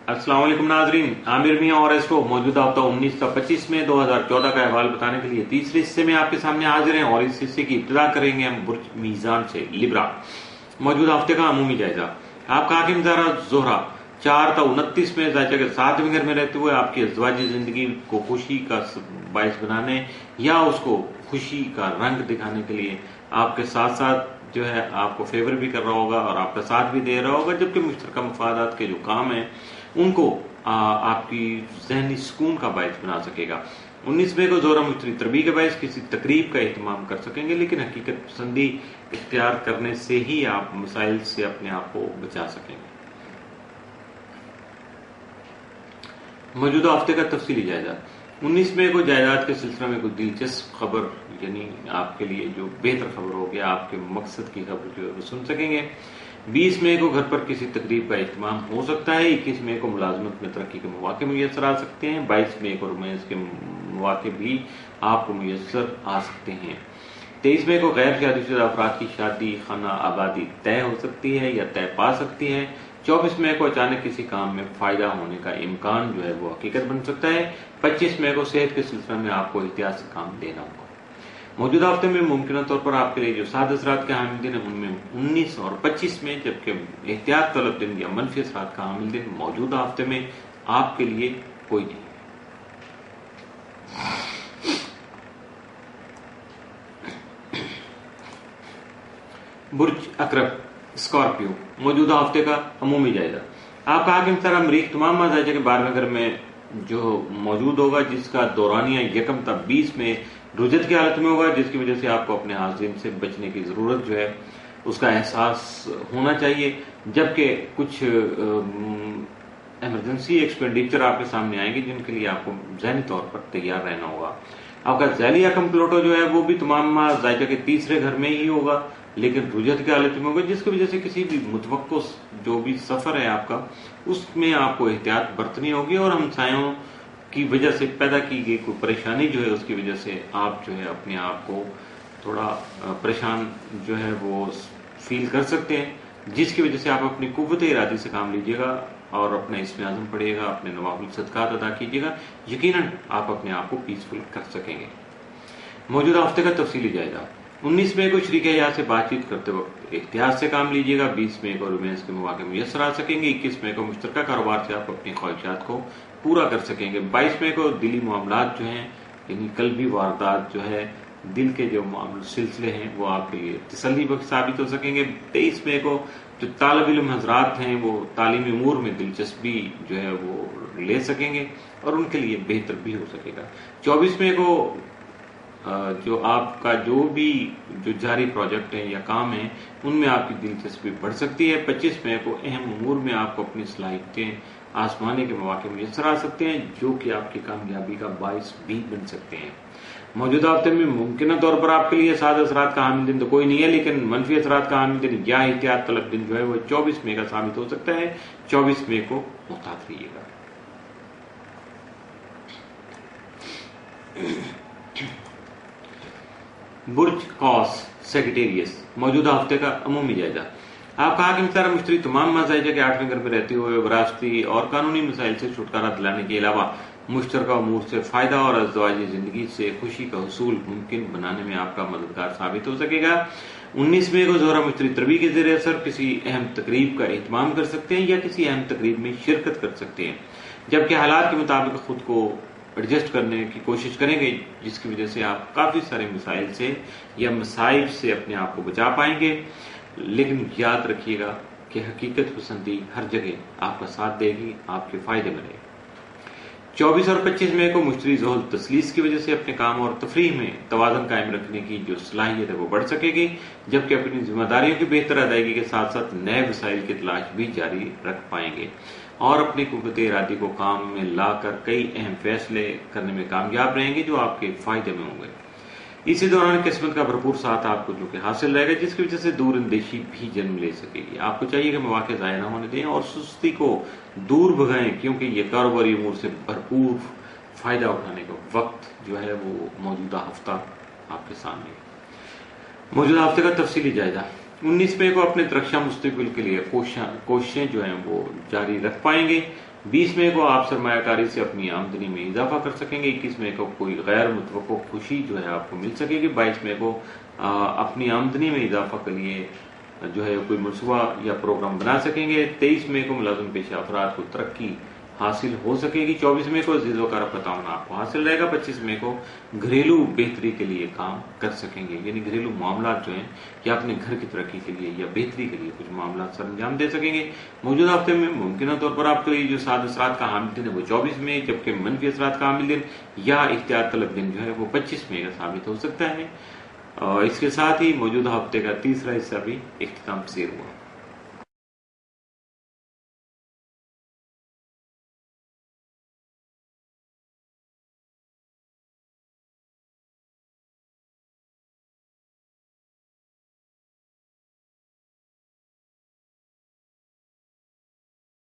अस्सलाम वालेकुम नाजरीन, आमिर मियां और एस्ट्रो मौजूदा हफ्ता 19 का 25 में 2014 का अहवाल बताने के लिए तीसरे हिस्से में आपके सामने हाजिर हैं और इस हिस्से की इब्तिदा करेंगे हम बुर्ज मीजान से लिब्रा। मौजूदा हफ्ते का अमूमी जायजा। आपका हाकिम ज़ारा ज़ोहरा 4 ta 29 में ज़ायचा के साथ में घर में रहते हुए आपकी अज़वाजी जिंदगी को खुशी का बायस बनाने या उसको खुशी का रंग दिखाने के लिए आपके साथ साथ जो है आपको फेवर भी कर रहा होगा और आपका साथ भी दे रहा होगा, जबकि मुश्तरका मफादात के जो काम हैं उनको आपकी जहनी सुकून का बायस बना सकेगा। 19 मई को ज़ोहरा मुश्तरी तरबी के बायस किसी तकरीब का एहतमाम कर सकेंगे, लेकिन हकीकत पसंदी इख्तियार करने से ही आप मसाइल से अपने आप को बचा सकेंगे। मौजूदा हफ्ते का तफसीली जायजा। 19 मई को जायदाद के सिलसिले में कोई दिलचस्प खबर यानी आपके लिए जो बेहतर खबर होगी, आपके मकसद की खबर जो है वो सुन सकेंगे। 20 मई को घर पर किसी तकरीब का एहतमाम हो सकता है। 21 मई को मुलाजमत में तरक्की के मौके मुयसर आ सकते हैं। 22 मई को रोमांस के मौके भी आपको मुयसर आ सकते हैं। 23 मई को गैर शादीशुदा अफराद की शादी खाना आबादी तय हो सकती है या तय पा सकती है। 24 मई को अचानक किसी काम में फायदा होने का इम्कान जो है वो हकीकत बन सकता है। 25 मई को सेहत के सिलसिले में आपको एहतियात से काम लेना होगा। मौजूदा हफ्ते में मुमकिन तौर पर आपके लिए जो 7 असरात के हामिल दिन है उनमें 19 और 25 में, जबकि एहतियात तलब दिन या मनफी असरात का हामिल दिन मौजूदा हफ्ते में आपके लिए कोई नहीं। बुर्ज अकरब स्कॉर्पियो मौजूदा हफ्ते का अमूमी जायजा। आपका हाकिम सारा मरीख तमाम माजाइजा के 12वें घर में जो मौजूद होगा, जिसका दौरानिया यकम था 20 में रुजत की हालत में होगा, जिसकी वजह से आपको अपने हाजिम से बचने की जरूरत जो है उसका एहसास होना चाहिए। जबकि कुछ इमरजेंसी एक्सपेंडिचर आपके सामने आएंगे जिनके लिए आपको ज़हनी तौर पर तैयार रहना होगा। आपका ज़ैली अकम प्लोटो जो है वो भी तमाम जायजा के तीसरे घर में ही होगा, लेकिन रुजत की हालत में होगा, जिसकी वजह से किसी भी मुतवक्को जो भी सफर है आपका उसमें आपको एहतियात बरतनी होगी और हमसायों की वजह से पैदा की गई कोई परेशानी जो है उसकी वजह से आप जो है अपने आप को थोड़ा परेशान जो है वो फील कर सकते हैं, जिसकी वजह से आप अपनी कुव्वत इरादी से काम लीजिएगा और अपना इसमें आज़म पढ़िएगा, अपने नवाफिल सदकात अदा कीजिएगा। यकीनन आप अपने आप को पीसफुल कर सकेंगे। मौजूदा हफ्ते का तफसीली जायजा। 19 मई को शरीक हयात से बातचीत करते वक्त एहतियात से काम लीजिएगा। 20 मई को रोमांस के मौके मुयसर आ सकेंगे। 21 मई को मुश्तरका कारोबार से आप अपनी ख्वाहिशात को पूरा कर सकेंगे। 22 मई को दिली मामलात जो हैं यानी कल्बी वारदात जो है दिल के जो सिलसिले हैं वो आपके लिए तसल्ली बख्श साबित हो सकेंगे। 23 मई को जो तालिब इल्म हजरात हैं वो तालीमी उमूर में दिलचस्पी जो है वो ले सकेंगे और उनके लिए बेहतर भी हो सकेगा। 24 मई को जो आपका जो भी जो जारी प्रोजेक्ट है या काम है उनमें आपकी दिलचस्पी बढ़ सकती है। 25 मई को अहम उमूर में आपको अपनी सलाहियतें आजमाने के मौके मुयसर आ सकते हैं जो कि आपकी कामयाबी का बाइस भी बन सकते हैं। मौजूदा हफ्ते में मुमकिन तौर पर आपके लिए 7 असरात का हामिल दिन तो कोई नहीं है, लेकिन मनफी असरात का हामिल दिन या एहतियात तलब दिन जो है वो 24 मई का साबित हो सकता है। 24 मई को मुहतात रहिएगा। बुर्ज कौस सेक्रेटेरियस मौजूदा हफ्ते का अमूमी जायजा। आपका हाकिम सारा मुश्तरी तमाम माजाइजा के 8वें घर में रहते हुए विरासती और कानूनी मसाइल से छुटकारा दिलाने के अलावा मुश्तरका उमूर से फायदा और अज़वाजी जिंदगी से खुशी का हुसूल मुमकिन बनाने में आपका मददगार साबित हो सकेगा। 19 मई को ज़ोहरा मुश्तरी तरबी के ज़रिए असर किसी अहम तकरीब का एहतमाम कर सकते हैं या किसी अहम तकरीब में शिरकत कर सकते हैं, जबकि हालात के मुताबिक खुद को एडजस्ट करने की कोशिश करेंगे, जिसकी वजह से आप काफी सारे मसाइल से या मसाइब से अपने आप को बचा पाएंगे। लेकिन याद रखिएगा कि हकीकत पसंदी हर जगह आपका साथ देगी, आपके फायदे में रहेगी। 24 और 25 मई को मुश्तरी ज़ोहल तसलीस की वजह से अपने काम और तफरीह में तवाज़ुन कायम रखने की जो सलाहियत है वो बढ़ सकेगी, जबकि अपनी जिम्मेदारियों की बेहतर अदायगी के साथ साथ नए वसाइल की तलाश भी जारी रख पाएंगे और अपनी कुव्वत इरादी को काम में लाकर कई अहम फैसले करने में कामयाब रहेंगे जो आपके फायदे में होंगे। इसी दौरान किस्मत का भरपूर साथ आपको जो कि हासिल रहेगा, जिसकी वजह से दूर अंदेशी भी जन्म ले सकेगी। आपको चाहिए कि मौके ज़ाया ना होने दें और सुस्ती को दूर भगाएं, क्योंकि ये कारोबारी उमूर से भरपूर फायदा उठाने का वक्त जो है वो मौजूदा हफ्ता आपके सामने। मौजूदा हफ्ते का तफसीली जायजा। 19 मई को अपने तरक्शा मुस्तकबिल के लिए कोशिशें जो हैं वो जारी रख पाएंगे। 20 मई को आप सरमाया कारी से अपनी आमदनी में इजाफा कर सकेंगे। 21 मई को कोई गैर मुतवक्को खुशी जो है आपको मिल सकेगी। 22 मई को अपनी आमदनी में इजाफा के लिए जो है कोई मनसूबा या प्रोग्राम बना सकेंगे। 23 मई को मुलाजिम पेशा अफराद को तरक्की हासिल हो सकेगी। 24 मई को ज़िद वकार का ताउन आपको हासिल रहेगा। 25 मई को घरेलू बेहतरी के लिए काम कर सकेंगे, यानी घरेलू मामला जो हैं कि अपने घर की तरक्की के लिए या बेहतरी के लिए कुछ मामला सर अंजाम दे सकेंगे। मौजूदा हफ्ते में मुमकिन तौर पर आपको ये जो साद असरात का हामिल दिन है वो 24 मई, जबकि मनफी असरात का हामिल दिन या इख्तियार तलब दिन जो है वो 25 मई का साबित हो सकता है। इसके साथ ही मौजूदा हफ्ते का तीसरा हिस्सा भी इख्तिताम पसीर हुआ।